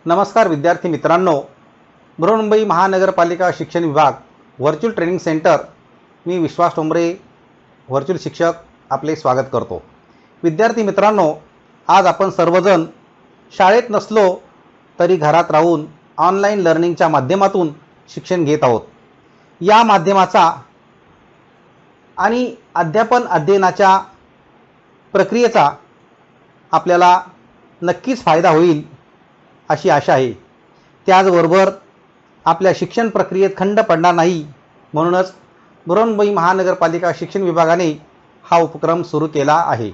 नमस्कार विद्यार्थी मित्रांनो, बृहन्मुंबई महानगरपालिका शिक्षण विभाग व्हर्च्युअल ट्रेनिंग सेंटर, मी विश्वास ठोंबरे व्हर्च्युअल शिक्षक आपले स्वागत करतो। विद्यार्थी मित्रांनो, आज आपण सर्वजण शाळेत नसलो तरी घरात राहून ऑनलाईन लर्निंगच्या माध्यमातून शिक्षण घेत आहोत। या माध्यमाचा आणि अध्यापन अध्ययनाच्या प्रक्रियेचा आपल्याला नक्कीच फायदा होईल अशी आशा आहे। त्याचबरोबर आपल्या शिक्षण प्रक्रियेत खंड पडणार नाही, म्हणूनच बृहन्मुंबई महानगरपालिका शिक्षण विभागाने हा उपक्रम सुरू केला आहे।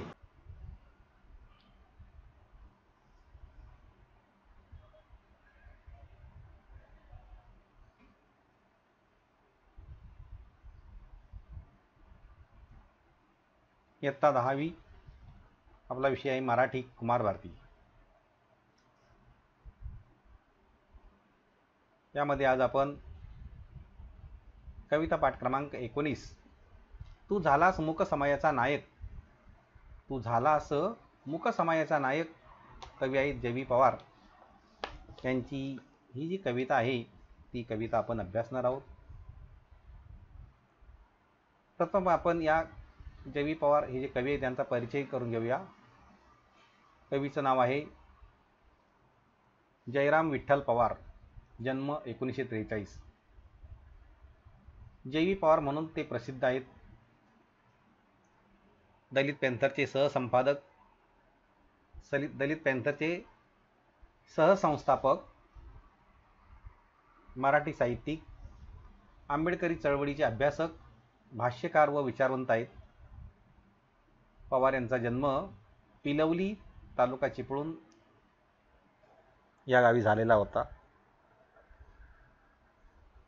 इयत्ता 10वी आपला विषय आहे मराठी कुमार भारती। यामध्ये आज आपण कविता पाठ क्रमांक 19, तू झालास मूक समाजाचा नायक, तू झालास मूक समाजाचा नायक, कवी आहेत जय. पवार यांची ही जी कविता आहे ती कविता आपण अभ्यासणार आहोत। प्रथम आपण या जय. पवार हे जे कवी आहेत त्यांचा परिचय करून घेऊया। कवीचं नाव आहे जयराम विठ्ठल पवार, जन्म 1943। जय. पवार म्हणून ते प्रसिद्ध आहेत। दलित पॅंथरचे सहसंपादक, दलित पॅंथरचे सहसंस्थापक, मराठी साहित्यिक, आंबेडकरी चळवळीचे अभ्यासक, भाष्यकार व विचारवंत आहेत। पवार यांचा जन्म पिलवली, तालुका चिपळूण या गावी झालेला होता।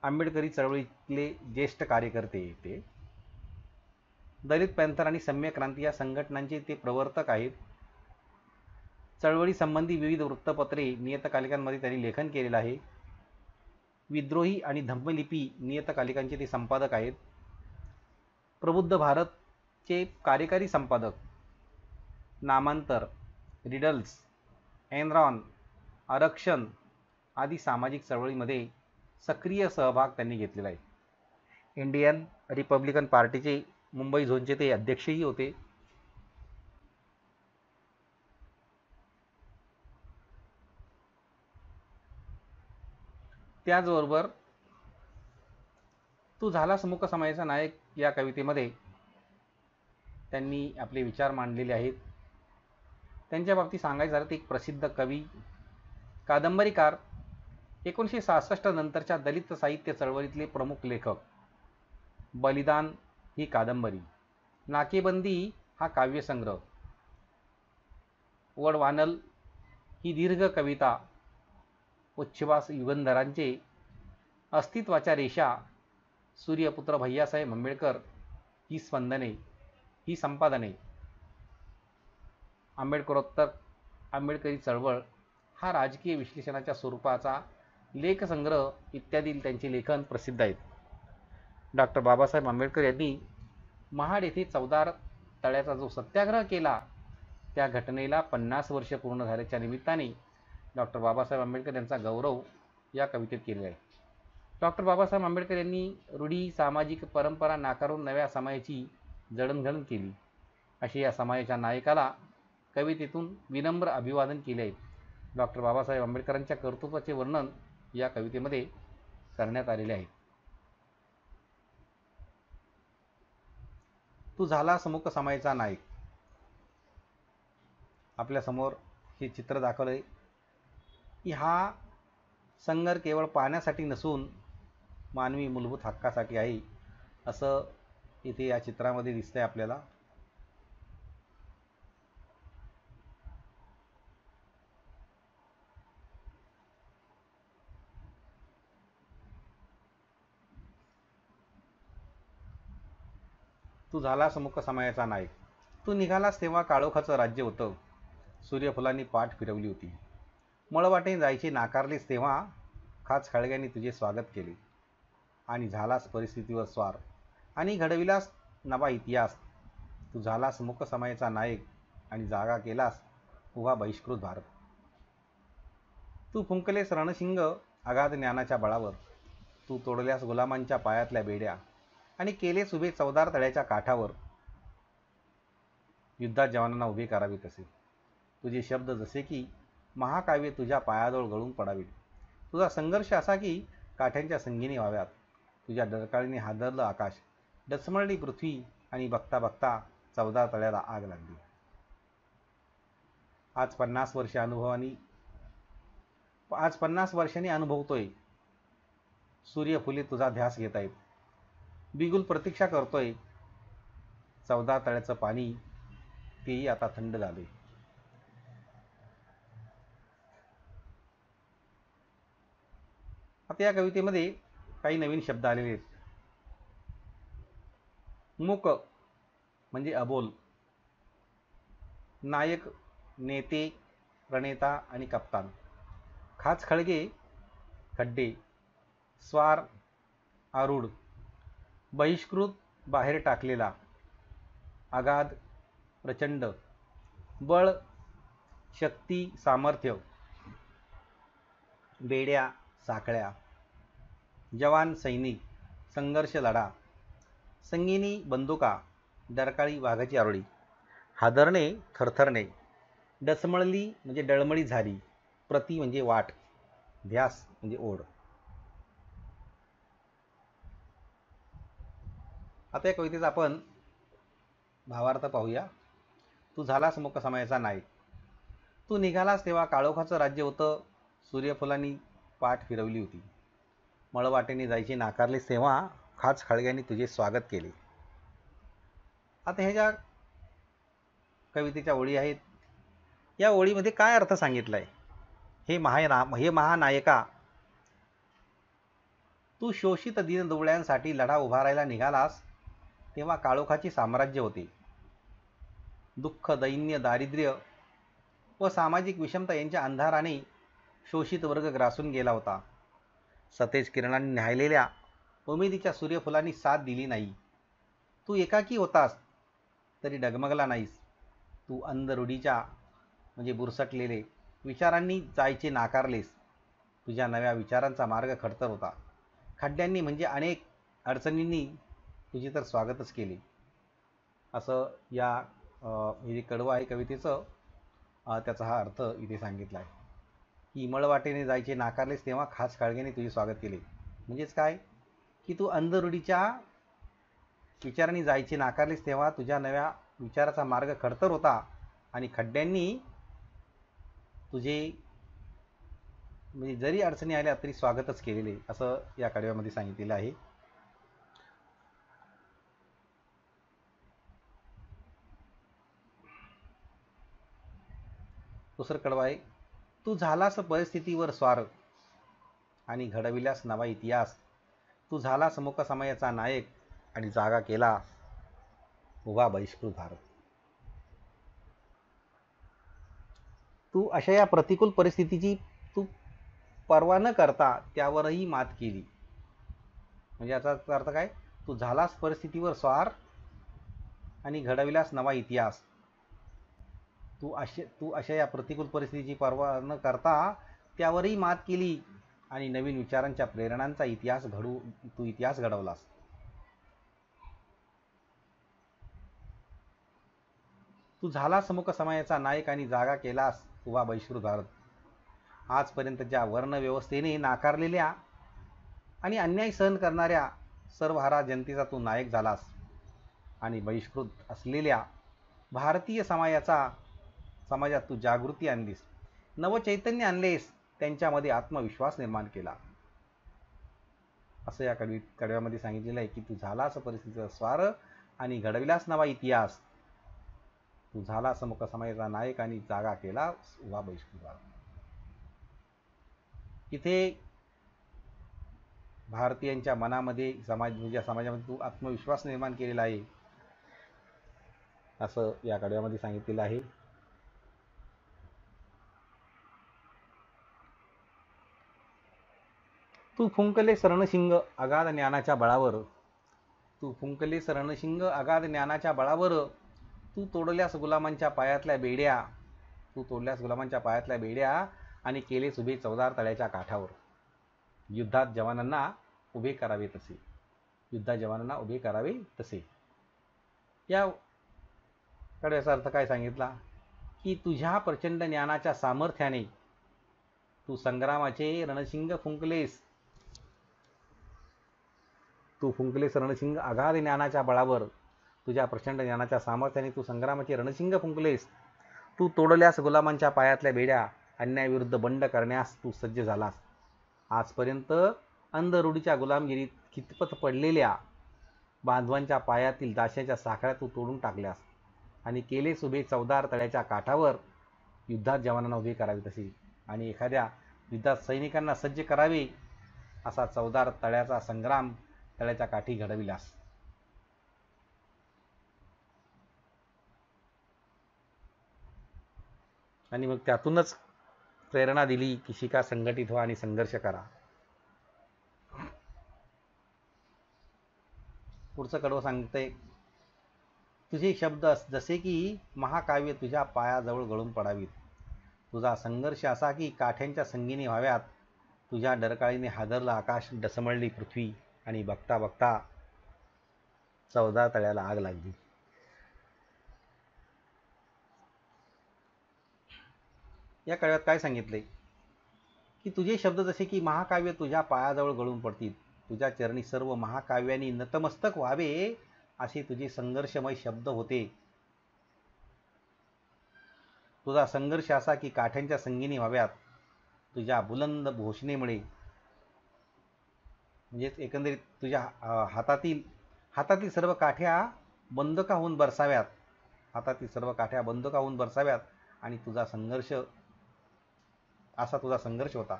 आंबेडकरी चळवळीतले ज्येष्ठ कार्यकर्ते ते, दलित पॅंथर आणि सम्य क्रांती या संघटनांचे ते प्रवर्तक आहेत। चळवळी संबंधी विविध वृत्तपत्रे, नियतकालिकांमध्ये त्यांनी लेखन केलेलं आहे। विद्रोही आणि धम्मलिपी नियतकालिकांचे ते संपादक आहेत। प्रबुद्ध भारतचे कार्यकारी संपादक, नामांतर, रिडल्स, एनरॉन, आरक्षण आदी सामाजिक चळवळीमध्ये सक्रिय सहभाग त्यांनी घेतलेला आहे। इंडियन रिपब्लिकन पार्टीचे मुंबई झोनचे ते अध्यक्षही होते। त्याचबरोबर तू झालास मूक समाजाचा नायक या कवितेमध्ये त्यांनी आपले विचार मांडलेले आहेत। त्यांच्या बाबतीत सांगायचं झालं तर एक प्रसिद्ध कवी, कादंबरीकार, 1966 नंतरच्या दलित साहित्य चळवळीतले प्रमुख लेखक, बलिदान ही कादंबरी, नाकेबंदी हा काव्यसंग्रह, वडवानल ही दीर्घ कविता, उच्छ्वास युगंधरांचे अस्तित्वाच्या रेषा, सूर्यपुत्र भैय्यासाहेब आंबेडकर ही स्पंदने ही संपादने, आंबेडकरोत्तर आंबेडकरी चळवळ हा राजकीय विश्लेषणाच्या स्वरूपाचा लेखसंग्रह इत्यादी त्यांचे लेखन प्रसिद्ध आहेत। डॉक्टर बाबासाहेब आंबेडकर यांनी महाड येथे चौदार तळ्याचा जो सत्याग्रह केला, त्या घटनेला 50 वर्ष पूर्ण झाल्याच्या निमित्ताने डॉक्टर बाबासाहेब आंबेडकर यांचा गौरव या कवितेत केलेला आहे। डॉक्टर बाबासाहेब आंबेडकर यांनी रूढी, सामाजिक परंपरा नाकारून नव्या समाजाची जडणघडण केली, अशी या समाजाच्या नायकाला कवितेतून विनम्र अभिवादन केले आहे। डॉक्टर बाबासाहेब आंबेडकरांच्या कर्तृत्वाचे वर्णन या कवितेमध्ये करण्यात आलेले आहे। तू झालास मूक समाजाचा नायक, आपल्या समोर हे चित्र दाखवलंय की हा संघर्ष केवळ पाहण्यासाठी नसून मानवी मूलभूत हक्कासाठी आहे, असं इथे या चित्रामध्ये दिसतंय आपल्याला। तू झालास मूक समाजाचा नायक, तू निघालास तेव्हा काळोखाचं राज्य होतं, सूर्यफुलांनी पाठ फिरवली होती, मळवाटे जायचे नाकारलेस तेव्हा खाच खळग्यांनी तुझे स्वागत केले, आणि झालास परिस्थितीवर स्वार आणि घडविलास नवा इतिहास। तू झालास मूक समाजाचा नायक आणि जागा केलास उभा बहिष्कृत भारत। तू फुंकलेस रणशिंग अगाध ज्ञानाच्या बळावर, तू तोडल्यास गुलामांच्या पायातल्या बेड्या आणि केलेस उभे चवदार तळ्याच्या काठावर. युद्धात जवानांना उभे करावे तसे तुझे शब्द जसे की महाकाव्य तुझ्या पायाजवळ गळून पडावीत. तुझा संघर्ष असा की काठ्यांच्या संगीने व्हाव्यात. तुझ्या डरकाळीने हादरलं आकाश, डचमळली पृथ्वी आणि बघता बघता चवदार तळ्याला आग लागली. आज 50 वर्षांनी अनुभवतोय. सूर्यफुले तुझा ध्यास घेत आहेत. बिगुल प्रतीक्षा करतोय. चवदार तळ्याचं पाणी तेही आता थंड झाले. आता या कवितेमध्ये काही नवीन शब्द आलेले आहेत. मूक म्हणजे अबोल, नायक, नेते, प्रणेता आणि कप्तान. खाच खळगे, खड्डे, स्वार, आरूढ, बहिष्कृत, बाहेर टाकलेला, अगाध, प्रचंड, बळ, शक्ती, सामर्थ्य, बेड्या, साखळ्या, जवान, सैनिक, संघर्ष, लढा, संगिनी, बंदुका, डरकाळी, वाघाची आरोळी, हादरणे, थरथरणे, डचमळली म्हणजे डळमळी झाली, प्रति म्हणजे वाट, ध्यास म्हणजे ओढ. आता या कवितेचा आपण भावार्थ पाहूया. तू झालास मुक समयाचा नायक. तू निघालास तेव्हा काळोखाचं राज्य होतं. सूर्यफुलांनी पाठ फिरवली होती. मळवाटेने जायचे नाकारलेस तेव्हा खाच खळग्यांनी तुझे स्वागत केले. आता ह्या ज्या कवितेच्या ओळी आहेत, या ओळीमध्ये काय अर्थ सांगितला आहे? हे महानायका, तू शोषित दीनदुबळ्यांसाठी लढा उभारायला निघालास तेव्हा काळोखाचे साम्राज्य होते. दुःख, दैन्य, दारिद्र्य व सामाजिक विषमता यांच्या अंधाराने शोषित वर्ग ग्रासून गेला होता. सतेज किरणांनी न्याहाळलेल्या उमेदीच्या सूर्यफुलांनी साथ दिली नाही. तू एकाकी होतास तरी डगमगला नाहीस. तू अंध रूढीच्या म्हणजे बुरसटलेले विचारांनी जायचे नाकारलेस. तुझ्या नव्या विचारांचा मार्ग खडतर होता. खड्ड्यांनी म्हणजे अनेक अडचणींनी तुझे तर स्वागतच केले. असं या हे जे कडवं आहे कवितेचं, त्याचा हा अर्थ इथे सांगितला आहे की मळवाटेने जायचे नाकारलेस तेव्हा खास काळजीने तुझे स्वागत केले. म्हणजेच काय की तू अंधरूढीच्या विचारांनी जायचे नाकारलेस तेव्हा तुझ्या नव्या विचाराचा मार्ग खडतर होता आणि खड्ड्यांनी तुझे म्हणजे जरी अडचणी आल्या तरी स्वागतच केलेले, असं या कडव्यामध्ये सांगितलेलं आहे. दुसरं कडवं आहे. तू झालास परिस्थितीवर स्वार आणि घडविल्यास नवा इतिहास. तू झालास मुक समयाचा नायक आणि जागा केला उभा बहिष्कृत भारत. तू अशा या प्रतिकूल परिस्थितीची तू पर्वा न करता त्यावरही मात केली. म्हणजे याचा अर्थ काय? तू झालास परिस्थितीवर स्वार आणि घडविल्यास नवा इतिहास. तू अशा या प्रतिकूल परिस्थितीची पर्वा न करता त्यावरही मात केली आणि नवीन विचारांच्या प्रेरणांचा तू इतिहास घडवलास. तू झालास मुक समयाचा नायक आणि जागा केलास उभा बहिष्कृत भारत. आजपर्यंत ज्या वर्णव्यवस्थेने नाकारलेल्या आणि अन्याय सहन करणाऱ्या सर्वहारा जनतेचा तू नायक झालास आणि बहिष्कृत असलेल्या भारतीय समाजात तू जागृती आणलीस, नवचैतन्य आणलेस, त्यांच्यामध्ये आत्मविश्वास निर्माण केला. असं या कडव्यामध्ये सांगितलेलं आहे की तू झालास परिस्थितीचा स्वार आणि घडविलास नवा इतिहास. तू झालास मुक समयाचा नायक आणि जागा केला उभा बहिष्कृत भारत. इथे भारतीयांच्या मनामध्ये समाजामध्ये तू आत्मविश्वास निर्माण केलेला आहे, असं या कडव्यामध्ये सांगितलेलं आहे. तू फुंकलेस रणशिंग अगाध ज्ञानाच्या बळावर. तू फुंकलेस रणशिंग अगाध ज्ञानाच्या बळावर. तू तोडल्यास गुलामांच्या पायातल्या बेड्या. तू तोडल्यास गुलामांच्या पायातल्या बेड्या आणि केलेच उभे चवदार तळ्याच्या काठावर. युद्धात जवानांना उभे करावे तसे. युद्धात जवानांना उभे करावे तसे. या कडव्याचा अर्थ काय सांगितला की तुझ्या प्रचंड ज्ञानाच्या सामर्थ्याने तू संग्रामाचे रणशिंग फुंकलेस. तू फुंकलेस रणशिंग. अगाध ज्ञानाच्या बळावर तुझ्या प्रचंड ज्ञानाच्या सामर्थ्याने तू संग्रामाचे रणशिंग फुंकलेस. तू तोडल्यास गुलामांच्या पायातल्या बेड्या. अन्यायाविरुद्ध बंड करण्यास तू सज्ज झालास. आजपर्यंत अंधरूढीच्या गुलामगिरीत कितपत पडलेल्या बांधवांच्या पायातील दाशाच्या साखळ्या तू तोडून टाकल्यास आणि केलेस उभे चवदार तळ्याच्या काठावर. युद्धात जवानांना उभे करावे तसे आणि एखाद्या युद्धात सैनिकांना सज्ज करावे असा चवदार तळ्याचा संग्राम तळ्याच्या काठी घडविलास. आणि मग त्यातूनच प्रेरणा दिली की शिका, संघटित व्हा आणि संघर्ष करा. पुढचं कडवं सांगतंय, तुझे शब्द जसे की महाकाव्य तुझ्या पायाजवळ गळून पडावीत. तुझा संघर्ष असा की काठ्यांच्या संगीने व्हाव्यात. तुझ्या डरकाळीने हादरला आकाश, डसमळली पृथ्वी आणि बघता बघता चवदार तळ्याला आग लागली. या कडव्यात काय सांगितले की तुझे शब्द जसे की महाकाव्य तुझ्या पायाजवळ गळून पडतील. तुझ्या चरणी सर्व महाकाव्यांनी नतमस्तक व्हावे असे तुझे संघर्षमय शब्द होते. तुझा संघर्ष असा की काठ्यांच्या संगीने व्हाव्यात. तुझ्या बुलंद घोषणेमुळे म्हणजेच एकंदरीत तुझ्या हातातील सर्व काठ्या बंदुका होऊन बरसाव्यात. हातातील सर्व काठ्या बंदुका होऊन बरसाव्यात आणि तुझा संघर्ष असा तुझा संघर्ष होता.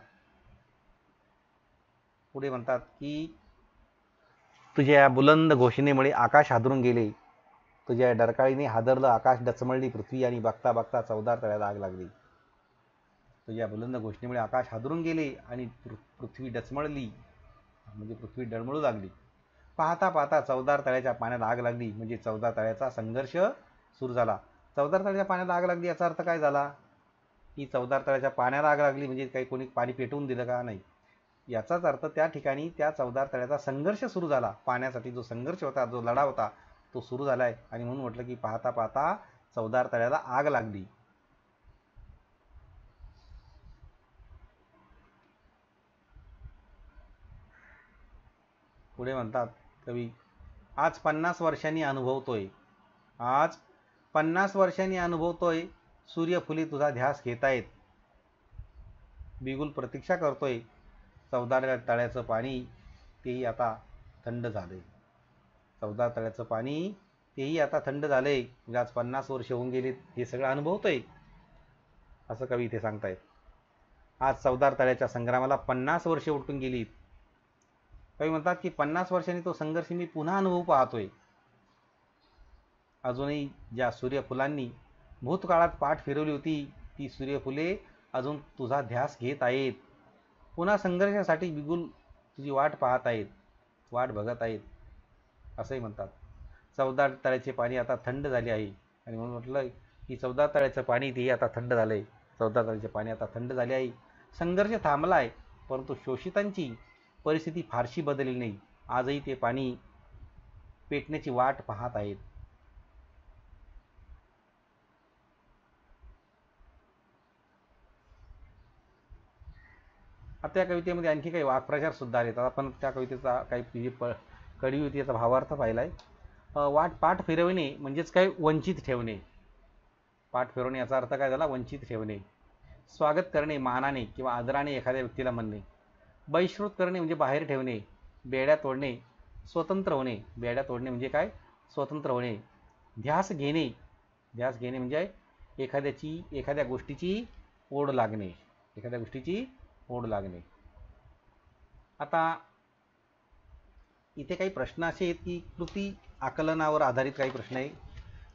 पुढे म्हणतात की तुझ्या बुलंद घोषणेमुळे आकाश हादरून गेले. तुझ्या डरकाळीने हादरलं आकाश, डचमळली पृथ्वी आणि बघता बघता चवदार तळ्याला आग लागली. तुझ्या बुलंद घोषणेमुळे आकाश हादरून गेले आणि पृथ्वी डचमळली म्हणजे पृथ्वी डळमळू लागली. पाहता पाहता चवदार तळ्याच्या पाण्याला आग लागली म्हणजे चवदार तळ्याचा संघर्ष सुरू झाला. चवदार तळ्याच्या पाण्याला आग लागली याचा अर्थ काय झाला की चवदार तळ्याच्या पाण्याला आग लागली म्हणजे काही कोणी पाणी पेटवून दिलं का? नाही. याचाच अर्थ त्या ठिकाणी त्या चवदार तळ्याचा संघर्ष सुरू झाला. पाण्यासाठी जो संघर्ष होता, जो लढा होता तो सुरू झाला आहे. आणि म्हणून म्हटलं की पाहता पाहता चवदार तळ्याला आग लागली. पुढे म्हणतात कवी, आज 50 वर्षांनी अनुभवतोय. आज 50 वर्षांनी अनुभवतोय. सूर्यफुले तुझा ध्यास घेतायत. बिगुल प्रतीक्षा करतोय. चवदार तळ्याचं पाणी तेही आता थंड झालंय. चवदार तळ्याचं पाणी तेही आता थंड झालंय. म्हणजे आज 50 वर्ष होऊन गेलीत हे सगळं अनुभवतोय असं कवी इथे सांगतायत. आज चवदार तळ्याच्या संग्रामाला 50 वर्ष उलटून गेलीत. कवी म्हणतात की 50 वर्षांनी तो संघर्ष मी पुन्हा अनुभव पाहतोय. अजूनही ज्या सूर्यफुलांनी भूतकाळात पाठ फिरवली होती ती सूर्यफुले अजून तुझा ध्यास घेत आहेत. पुन्हा संघर्षासाठी बिगुल तुझी वाट पाहत आहेत, वाट बघत आहेत असंही म्हणतात. चवदार तळ्याचे पाणी आता थंड झाले आहे आणि म्हणून म्हटलं की चवदार तळ्याचं पाणी तेही आता थंड झालं आहे. चवदार तळ्याचे पाणी आता थंड झाले आहे. संघर्ष थांबला आहे परंतु शोषितांची परिस्थिती फारशी बदलली नाही. आजही ते पाणी पेटण्याची वाट पाहत आहेत. आता त्या कवितेमध्ये आणखी काही वाक्प्रचार सुद्धा आहेत. आपण त्या कवितेचा काही कडी होती याचा भावार्थ पाहिला आहे. पाठ फिरवणे म्हणजेच काय, वंचित ठेवणे. पाठ फिरवणे याचा अर्थ काय झाला, वंचित ठेवणे. स्वागत करणे मानाने किंवा आदराने एखाद्या व्यक्तीला म्हणणे. बहिष्कृत करणे म्हणजे बाहेर ठेवणे. बेड्या तोडणे, स्वतंत्र होणे. बेड्या तोडणे म्हणजे काय, स्वतंत्र होणे. ध्यास घेणे, ध्यास घेणे म्हणजे एखाद्या गोष्टीची ओढ लागणे. एखाद्या गोष्टीची ओढ लागणे. आता इथे काही प्रश्न असे आहेत की कृती आकलनावर आधारित काही प्रश्न आहे.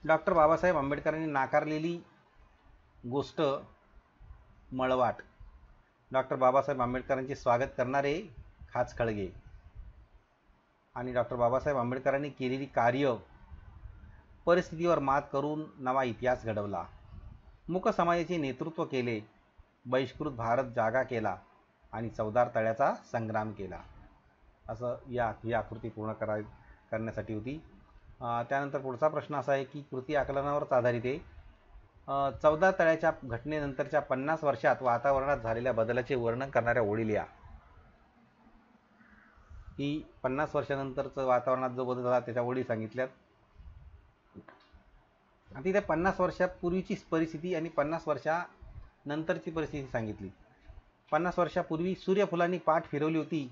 डॉक्टर बाबासाहेब आंबेडकरांनी नाकारलेली गोष्ट मळवाट. डॉक्टर बाबासाहेब आंबेडकरांचे स्वागत करणारे खाचखळगे. आणि डॉक्टर बाबासाहेब आंबेडकरांनी केलेली कार्य, परिस्थितीवर मात करून नवा इतिहास घडवला. मूक समाजाचे नेतृत्व केले. बहिष्कृत भारत जागा केला आणि चवदार तळ्याचा संग्राम केला. असं ही आकृती पूर्ण करण्यासाठी होती. त्यानंतर पुढचा प्रश्न असा आहे की कृती आकलनावरच आधारित आहे. चवदार तळ्याच्या घटनेनंतरच्या 50 वर्षात वातावरणात झालेल्या बदलाचे वर्णन करणाऱ्या ओळी लिहा. ही 50 वर्षानंतरचं वातावरणात जो बदल झाला त्याच्या ओळी सांगितल्यात. आणि तिथे 50 वर्षापूर्वीची परिस्थिती आणि 50 वर्षानंतरची परिस्थिती सांगितली. 50 वर्षापूर्वी सूर्यफुलांनी पाठ फिरवली होती.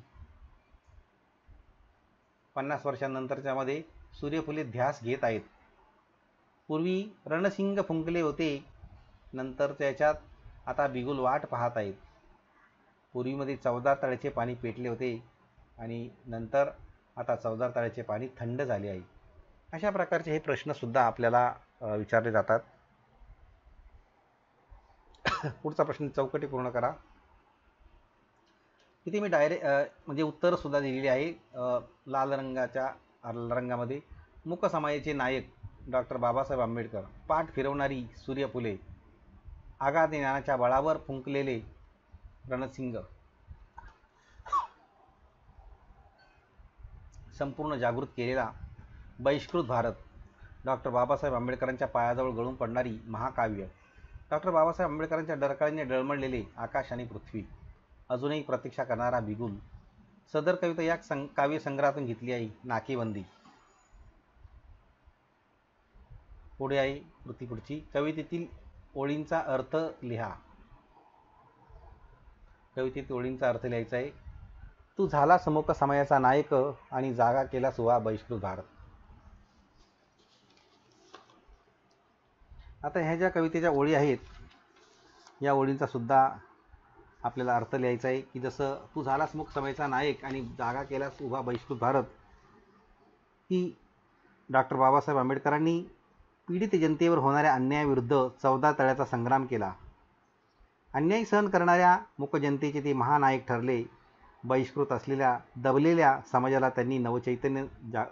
50 वर्षांनंतरच्या मध्ये सूर्यफुले ध्यास घेत आहेत. पूर्वी रणसिंग फुंकले होते, नंतर त्याच्यात आता बिगुल वाट पाहत आहेत. पूर्वीमध्ये चवदार तळ्याचे पाणी पेटले होते आणि नंतर आता चवदार तळ्याचे पाणी थंड झाले आहे. अशा प्रकारचे हे प्रश्नसुद्धा आपल्याला विचारले जातात. पुढचा प्रश्न चौकटी पूर्ण करा. इथे मी म्हणजे उत्तरंसुद्धा दिलेली आहे. लाल रंगामध्ये मूक समाजाचे नायक डॉक्टर बाबासाहेब आंबेडकर, पाठ फिरवणारी सूर्यफुले, आगाध ज्ञानाच्या बळावर फुंकलेले रणसिंग, संपूर्ण जागृत केलेला बहिष्कृत भारत, डॉक्टर बाबासाहेब आंबेडकरांच्या पायाजवळ गळून पडणारी महाकाव्य, डॉक्टर बाबासाहेब आंबेडकरांच्या डरकाळीने डळमळलेले आकाश आणि पृथ्वी, अजूनही प्रतीक्षा करणारा बिगुल. सदर कविता या काव्यसंग्रहातून घेतली आहे. नाकेबंदी. पुढे आहे पुढची कवितेतील ओळींचा अर्थ लिहा. कवितेतील ओळींचा अर्थ लिहायचा आहे. तू झाला समूक समाजाचा नायक आणि जागा केला सुहा बहिष्कृत भारत. आता ह्या ज्या कवितेच्या ओळी आहेत या ओळींचा सुद्धा आपल्याला अर्थ लिहायचा आहे की जसं तू झालास मूक समाजाचा नायक आणि जागा केलास उभा बहिष्कृत भारत, ही डॉक्टर बाबासाहेब आंबेडकरांनी पीडित जनतेवर होणाऱ्या अन्यायाविरुद्ध चवदार तळ्याचा संग्राम केला. अन्याय सहन करणाऱ्या मूक जनतेचे ते महानायक ठरले. बहिष्कृत असलेल्या दबलेल्या समाजाला त्यांनी नवचैतन्य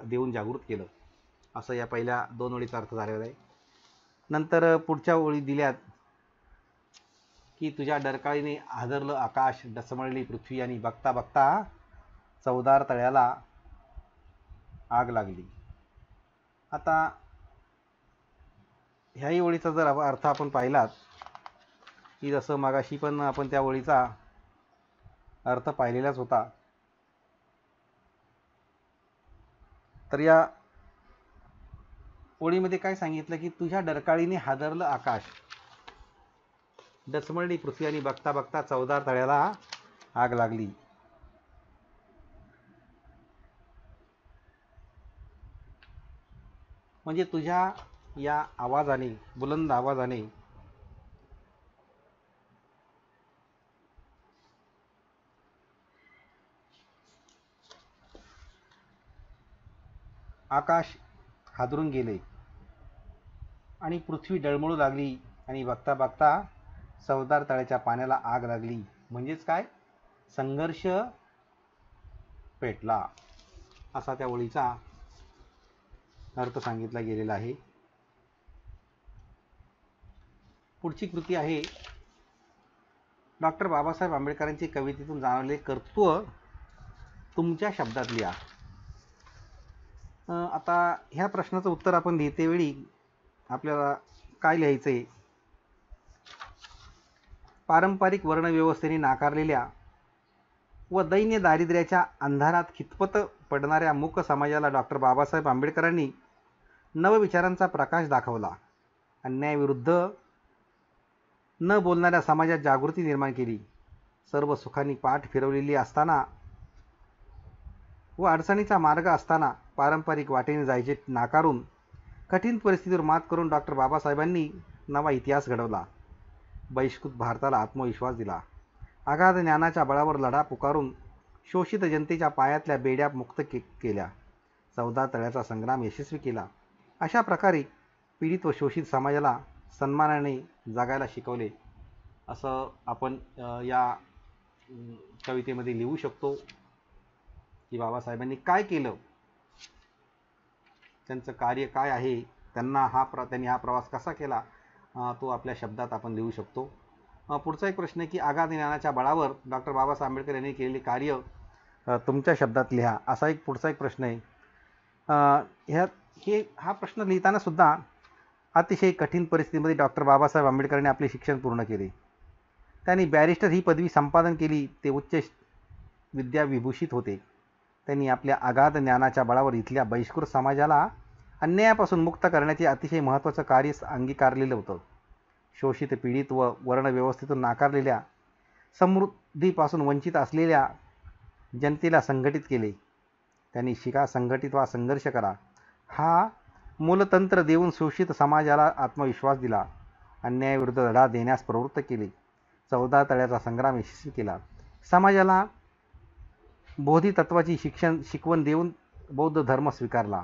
देऊन जागृत केलं. असं या पहिल्या 2 ओळीचा अर्थ झालेला आहे. नंतर पुढच्या ओळी दिल्यात की तुझ्या डरकाळीने हादरलं आकाश, डचमळली पृथ्वी आणि बघता बघता चवदार तळ्याला आग लागली. आता ह्याही ओळीचा जर अर्थ आपण पाहिलात की जसं मागाशी पण आपण त्या ओळीचा अर्थ पाहिलेलाच होता, तर या ओळीमध्ये काय सांगितलं की तुझ्या डरकाळीने हादरलं आकाश, डचमळली पृथ्वी आणि बघता बघता चवदार तळ्याला आग लागली. म्हणजे तुझ्या या आवाजाने, बुलंद आवाजाने आकाश हादरून गेले आणि पृथ्वी डळमळू लागली आणि बघता बघता चवदार तळ्याच्या पाण्याला आग लागली. म्हणजेच काय, संघर्ष पेटला, असा त्या ओळीचा अर्थ सांगितला गेलेला आहे. पुढची कृती आहे डॉक्टर बाबासाहेब आंबेडकरांची कवितेतून जाणवलेले कर्तृत्व तुमच्या शब्दात लिहा. आता ह्या प्रश्नाचं उत्तर आपण लिहितेवेळी आपल्याला काय लिहायचं आहे. पारंपरिक वर्णव्यवस्थेने नाकारलेल्या व दैन्य दारिद्र्याच्या अंधारात खितपत पडणाऱ्या मूक समाजाला डॉक्टर बाबासाहेब आंबेडकरांनी नवविचारांचा प्रकाश दाखवला. अन्यायाविरुद्ध न बोलणाऱ्या समाजात जागृती निर्माण केली. सर्व सुखांनी पाठ फिरवलेली असताना व अडचणीचा मार्ग असताना पारंपरिक वाटेने जायचे नाकारून कठीण परिस्थितीवर मात करून डॉक्टर बाबासाहेबांनी नवा इतिहास घडवला. बहिष्कृत भारताला आत्मविश्वास दिला. अगाध ज्ञानाच्या बळावर लढा पुकारून शोषित जनतेच्या पायातल्या बेड्या मुक्त केल्या. चवदार तळ्याचा संग्राम यशस्वी केला. अशा प्रकारे पीडित व शोषित समाजाला सन्मानाने जगायला शिकवले, असं आपण या कवितेमध्ये लिहू शकतो की बाबासाहेबांनी काय केलं, त्यांचं कार्य काय आहे, त्यांनी हा प्रवास कसा केला, तो आपल्या शब्दात आपण लिहू शकतो. पुढचा एक प्रश्न आहे की अगाध ज्ञानाच्या बळावर डॉक्टर बाबासाहेब आंबेडकर यांनी केलेले कार्य तुमच्या शब्दात लिहा, असा एक पुढचा एक प्रश्न आहे. हा प्रश्न लिहिताना सुद्धा अतिशय कठीण परिस्थितीमध्ये डॉक्टर बाबासाहेब आंबेडकरांनी आपले शिक्षण पूर्ण केले. त्यांनी बॅरिस्टर ही पदवी संपादन केली. ते उच्च विद्याविभूषित होते. त्यांनी आपल्या अगाध ज्ञानाच्या बळावर इथल्या बहिष्कृत समाजाला अन्यायापासून मुक्त करण्याचे अतिशय महत्त्वाचं कार्य अंगीकारलेलं होतं. शोषित, पीडित व वर्णव्यवस्थेतून नाकारलेल्या, समृद्धीपासून वंचित असलेल्या जनतेला संघटित केले. त्यांनी शिका, संघटित व्हा, संघर्ष करा हा मूलतंत्र देऊन शोषित समाजाला आत्मविश्वास दिला. अन्यायाविरुद्ध लढा देण्यास प्रवृत्त केले. 14 तळ्याचा संग्राम यशस्वी केला. समाजाला बोधितत्वाची शिकवण देऊन बौद्ध धर्म स्वीकारला.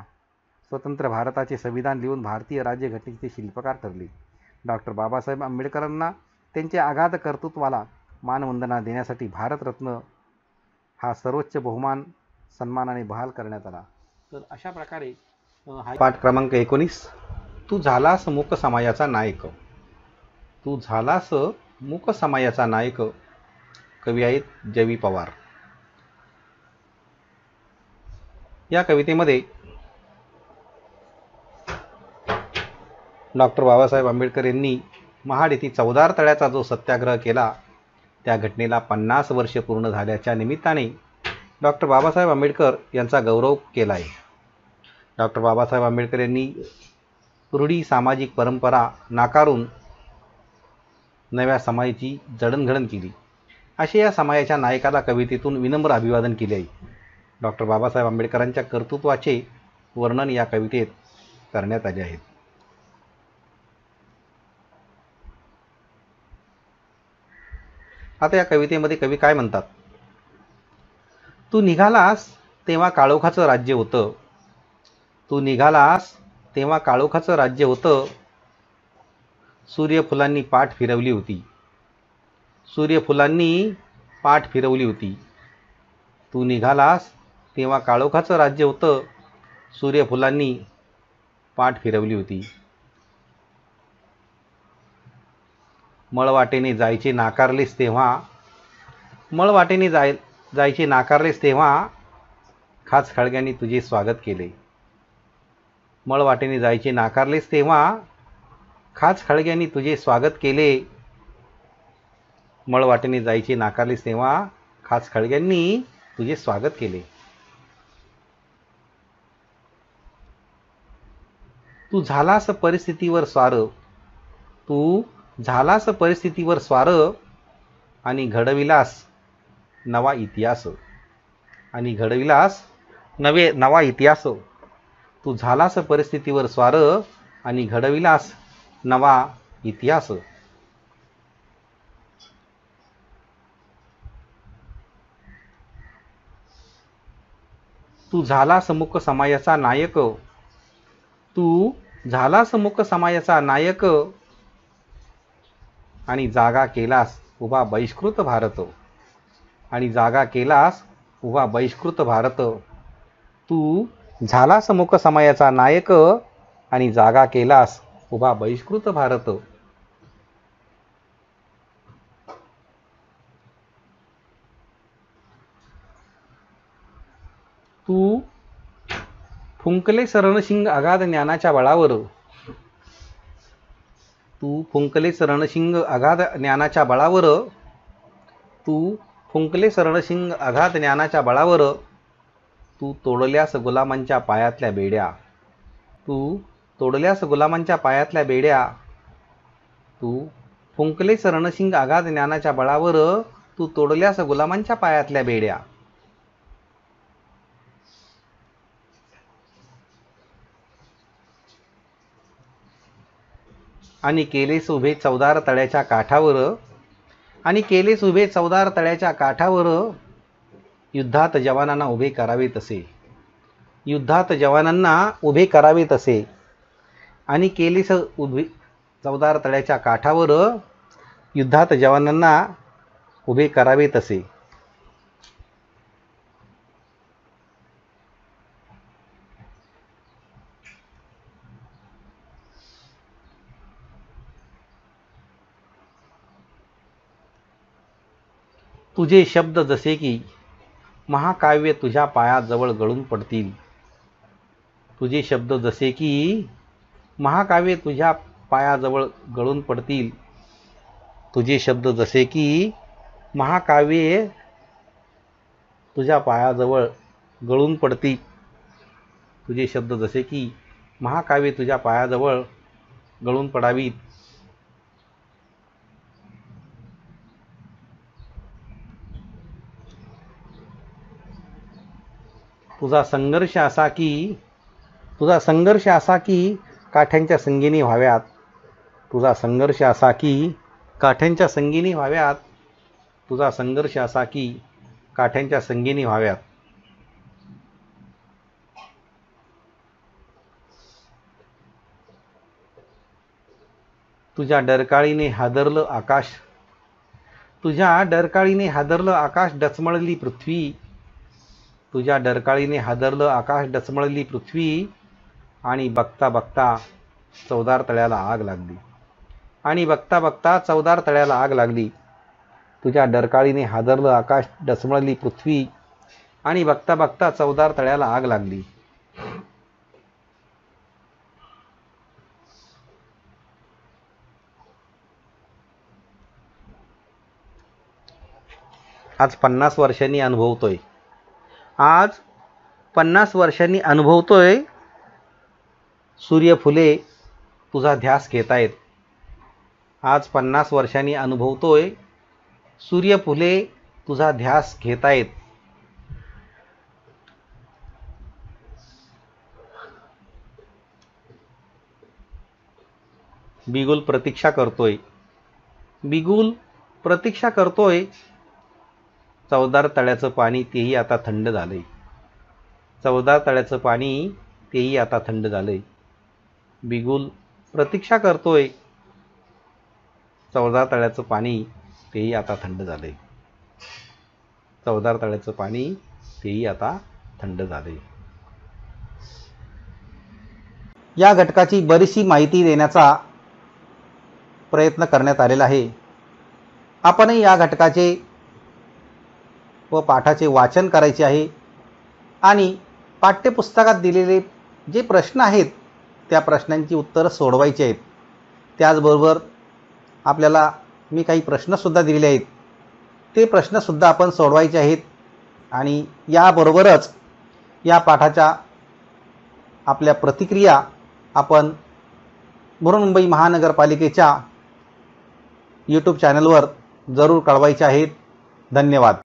स्वतंत्र भारताचे संविधान लिहून भारतीय राज्यघटनेचे शिल्पकार ठरले. डॉक्टर बाबासाहेब आंबेडकरांना त्यांच्या अगाध कर्तृत्वाला मानवंदना देण्यासाठी भारतरत्न हा सर्वोच्च बहुमान सन्मानाने बहाल करण्यात आला. तर अशा प्रकारे हा पाठ क्रमांक 19. तू झालास मूक समाजाचा नायक. तू झालास मूक समाजाचा नायक. कवी आहेत जवी पवार. या कवितेमध्ये डॉक्टर बाबासाहेब आंबेडकर यांनी महाड येथे 14 तळ्याचा जो सत्याग्रह केला, त्या घटनेला 50 वर्ष पूर्ण झाल्याच्या निमित्ताने डॉक्टर बाबासाहेब आंबेडकर यांचा गौरव केला आहे. डॉक्टर बाबासाहेब आंबेडकर यांनी रूढी, सामाजिक परंपरा नाकारून नव्या समाजाची जडणघडण केली. असे या समाजाच्या नायकाला कवितेतून विनम्र अभिवादन केले आहे. डॉक्टर बाबासाहेब आंबेडकरांच्या कर्तृत्वाचे वर्णन या कवितेत करण्यात आले आहे. आता या कवितेमध्ये कवी काय म्हणतात? तू निघालास तेव्हा काळोखाचं राज्य होतं. तू निघालास तेव्हा काळोखाचं राज्य होतं. सूर्यफुलांनी पाठ फिरवली होती. सूर्यफुलांनी पाठ फिरवली होती. तू निघालास तेव्हा काळोखाचं राज्य होतं. सूर्यफुलांनी पाठ फिरवली होती. मळवाटेने जायचे नाकारलेस तेव्हा, मळवाटेने जायचे नाकारलेस तेव्हा खाच खळग्यांनी तुझे स्वागत केले. मळवाटेने जायचे नाकारलेस तेव्हा खाच खळग्यांनी तुझे स्वागत केले. मळवाटेने जायचे नाकारलेस तेव्हा खाच खळग्यांनी तुझे स्वागत केले. तू झालास परिस्थितीवर स्वार. तू झालास परिस्थितीवर स्वार आणि घडविलास नवा इतिहास. आणि घडविलास नवा इतिहास. तू झालास परिस्थितीवर स्वार आणि घडविलास नवा इतिहास. तू झालास मूक समाजाचा नायक. तू झालास मूक समाजाचा नायक आणि जागा केलास उभा बहिष्कृत भारत. आणि जागा केलास उभा बहिष्कृत भारत. तू झालास मूक समाजाचा नायक आणि जागा केलास उभा बहिष्कृत भारत. तू फुंकलेस रणशिंग अगाध ज्ञानाच्या बळावर. तू फुंकलेस रणशिंग अगाध ज्ञानाच्या बळावर. तू फुंकलेस रणशिंग अगाध ज्ञानाच्या बळावर. तू तोडल्यास गुलामांच्या पायातल्या बेड्या. तू तोडल्यास गुलामांच्या पायातल्या बेड्या. तू फुंकलेस रणशिंग अगाध ज्ञानाच्या बळावर. तू तोडल्यास गुलामांच्या पायातल्या बेड्या. आणि केलेस उभे 14 तळ्याच्या काठावर. आणि केलेस उभे 14 तळ्याच्या काठावर. युद्धात जवानांना उभे करावे तसे. युद्धात जवानांना उभे करावे तसे. आणि केलेस उभे 14 तळ्याच्या काठावर. युद्धात जवानांना उभे करावे तसे. तुझे शब्द जसे की महाकाव्य तुझ्या पायाजवळ गळून पडतील. तुझे शब्द जसे की महाकाव्य तुझ्या पायाजवळ गळून पडतील. तुझे शब्द जसे की महाकाव्य तुझ्या पायाजवळ गळून पडतील. तुझे शब्द जसे की महाकाव्य तुझ्या पायाजवळ गळून पडावीत. तुझा संघर्ष असा की काठ्यांच्या संगीने व्हाव्यात. तुझा संघर्ष असा की काठ्यांच्या संगीने व्हाव्यात. तुझा संघर्ष असा की काठ्यांच्या संगीने व्हाव्यात. तुझ्या डरकाळीने हादरलं आकाश डचमळली पृथ्वी. तुझ्या डरकाळीने हादरलं आकाश डचमळली पृथ्वी. आणि बघता बघता चवदार तळ्याला आग लागली. तुझ्या डरकाळीने हादरलं आकाश डचमळली पृथ्वी. आणि बघता बघता चवदार तळ्याला आग लागली. आज 50 वर्षांनी अनुभवतोय सूर्यफुले तुझा ध्यास घेतायत. आज 50 वर्षांनी अनुभवतोय सूर्यफुले तुझा ध्यास घेतायत. बिगुल प्रतीक्षा करतोय. चवदार तळ्याचं पाणी तेही आता थंड झालंय. चवदार तळ्याचं पाणी तेही आता थंड झालंय. बिगुल प्रतीक्षा करतोय. चवदार तळ्याचं पाणी तेही आता थंड झालंय. चवदार तळ्याचं पाणी तेही आता थंड झालंय. या घटकाची बरीचशी माहिती देण्याचा प्रयत्न करण्यात आलेला आहे. आपणही या घटकाचे व पाठाचे वाचन करायचे आहे आणि पाठ्यपुस्तकात दिलेले जे प्रश्न आहेत त्या प्रश्नांची उत्तरं सोडवायची आहेत. त्याचबरोबर आपल्याला मी काही प्रश्नसुद्धा दिलेले आहेत ते प्रश्नसुद्धा आपण सोडवायचे आहेत. आणि याबरोबरच या पाठाच्या आपल्या प्रतिक्रिया आपण बृहन्मुंबई महानगरपालिकेच्या यूट्यूब चॅनलवर जरूर कळवायच्या आहेत. धन्यवाद.